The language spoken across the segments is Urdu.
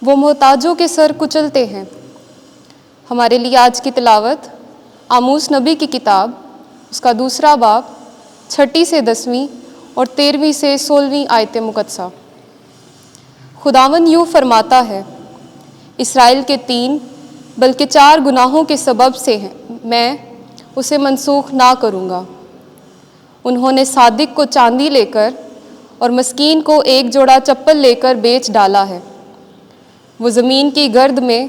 وہ محتاجوں کے سر کچلتے ہیں۔ ہمارے لیے آج کی تلاوت آموس نبی کی کتاب، اس کا 2 باب 6 سے 10 اور 13 سے 16 آیت مقدسہ۔ خداوند یوں فرماتا ہے، اسرائیل کے 3 بلکہ 4 گناہوں کے سبب سے میں اسے منسوخ نہ کروں گا۔ انہوں نے صادق کو چاندی لے کر اور مسکین کو ایک جوڑا چپل لے کر بیچ ڈالا ہے۔ وہ زمین کی گرد میں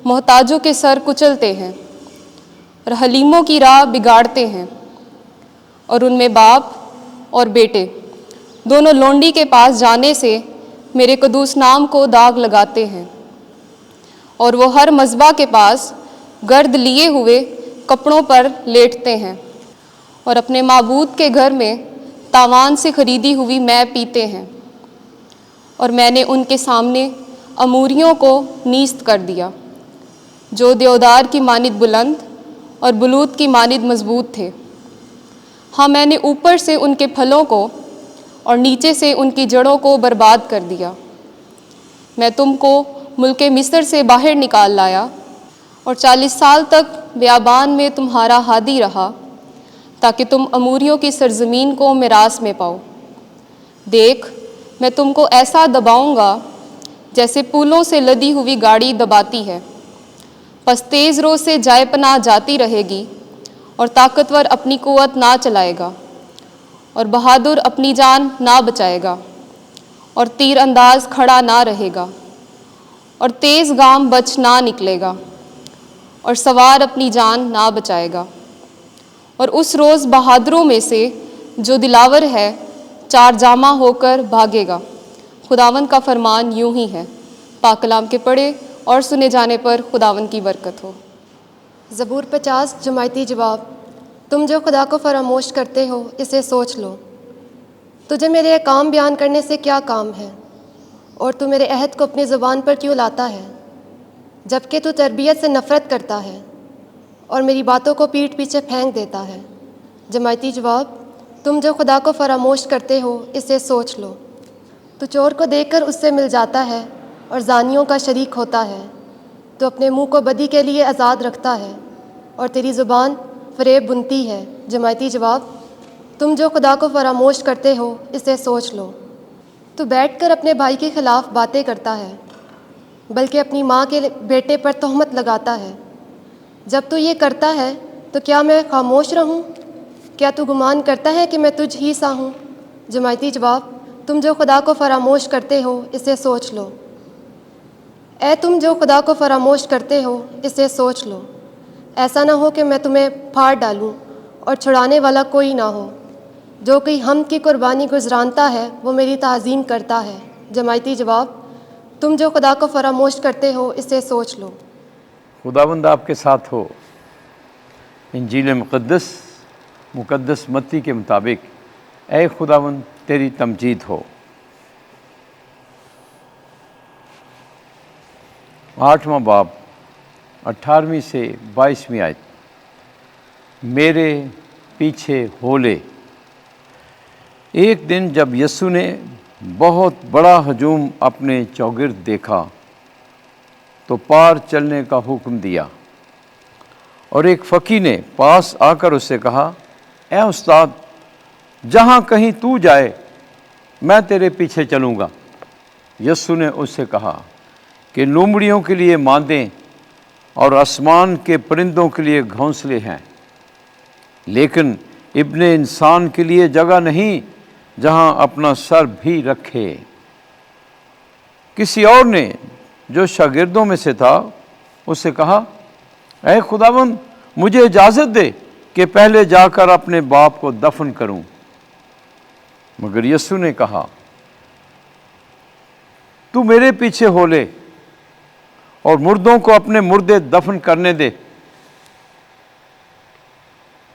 محتاجوں کے سر کچلتے ہیں اور حلیموں کی راہ بگاڑتے ہیں، اور ان میں باپ اور بیٹے دونوں لونڈی کے پاس جانے سے میرے قدوس نام کو داغ لگاتے ہیں، اور وہ ہر مذبح کے پاس گرد لیے ہوئے کپڑوں پر لیٹتے ہیں، اور اپنے معبود کے گھر میں تاوان سے خریدی ہوئی مے پیتے ہیں۔ اور میں نے ان کے سامنے اموریوں کو نیست کر دیا، جو دیودار کی مانند بلند اور بلوط کی مانند مضبوط تھے۔ ہاں، میں نے اوپر سے ان کے پھلوں کو اور نیچے سے ان کی جڑوں کو برباد کر دیا۔ میں تم کو ملک مصر سے باہر نکال لایا، اور 40 سال تک بیابان میں تمہارا ہادی رہا، تاکہ تم اموریوں کی سرزمین کو میراث میں پاؤ۔ دیکھ، میں تم کو ایسا دباؤں گا جیسے پولوں سے لدی ہوئی گاڑی دباتی ہے۔ پس تیز رو سے جائے پناہ جاتی رہے گی، اور طاقتور اپنی قوت نہ چلائے گا، اور بہادر اپنی جان نہ بچائے گا، اور تیر انداز کھڑا نہ رہے گا، اور تیز گام بچ نہ نکلے گا، اور سوار اپنی جان نہ بچائے گا۔ اور اس روز بہادروں میں سے جو دلاور ہے 4 جامہ ہو کر بھاگے گا۔ خداوند کا فرمان یوں ہی ہے۔ پاک کلام کے پڑھے اور سنے جانے پر خداوند کی برکت ہو۔ زبور 50 جماعتی جواب۔ تم جو خدا کو فراموش کرتے ہو اسے سوچ لو۔ تجھے میرے احکام بیان کرنے سے کیا کام ہے، اور تو میرے عہد کو اپنی زبان پر کیوں لاتا ہے؟ جبکہ تو تربیت سے نفرت کرتا ہے اور میری باتوں کو پیٹھ پیچھے پھینک دیتا ہے۔ جماعتی جواب۔ تم جو خدا کو فراموش کرتے ہو اسے سوچ لو۔ تو چور کو دیکھ کر اس سے مل جاتا ہے اور زانیوں کا شریک ہوتا ہے۔ تو اپنے منہ کو بدی کے لیے آزاد رکھتا ہے، اور تیری زبان فریب بنتی ہے۔ جماعتی جواب۔ تم جو خدا کو فراموش کرتے ہو اسے سوچ لو۔ تو بیٹھ کر اپنے بھائی کے خلاف باتیں کرتا ہے، بلکہ اپنی ماں کے بیٹے پر تہمت لگاتا ہے۔ جب تو یہ کرتا ہے تو کیا میں خاموش رہوں؟ کیا تو گمان کرتا ہے کہ میں تجھ ہی سا ہوں؟ جماعتی جواب۔ تم جو خدا کو فراموش کرتے ہو اسے سوچ لو۔ اے تم جو خدا کو فراموش کرتے ہو اسے سوچ لو، ایسا نہ ہو کہ میں تمہیں پھاڑ ڈالوں اور چھڑانے والا کوئی نہ ہو۔ جو کوئی حمد کی قربانی گزرانتا ہے وہ میری تعظیم کرتا ہے۔ جماعتی جواب۔ تم جو خدا کو فراموش کرتے ہو اسے سوچ لو۔ خداوند آپ کے ساتھ ہو۔ انجیل مقدس متی کے مطابق اے خداوند تیری تمجید ہو۔ 8واں باب 18ویں سے 22ویں آیت۔ میرے پیچھے ہو لے۔ ایک دن جب یسوع نے بہت بڑا ہجوم اپنے چوگرد دیکھا تو پار چلنے کا حکم دیا، اور ایک فقی نے پاس آ کر اس سے کہا، اے استاد، جہاں کہیں تو جائے میں تیرے پیچھے چلوں گا۔ یسوع نے اس سے کہا کہ لومڑیوں کے لیے ماندیں اور آسمان کے پرندوں کے لیے گھونسلے ہیں، لیکن ابن انسان کے لیے جگہ نہیں جہاں اپنا سر بھی رکھے۔ کسی اور نے جو شاگردوں میں سے تھا اس سے کہا، اے خداوند، مجھے اجازت دے کہ پہلے جا کر اپنے باپ کو دفن کروں۔ مگر یسوع نے کہا، تو میرے پیچھے ہو لے اور مردوں کو اپنے مردے دفن کرنے دے۔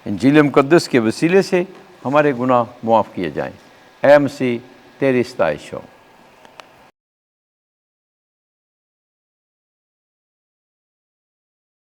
انجیل مقدس کے وسیلے سے ہمارے گناہ معاف کیے جائیں۔ اے مسیح، تیری ستائش ہو۔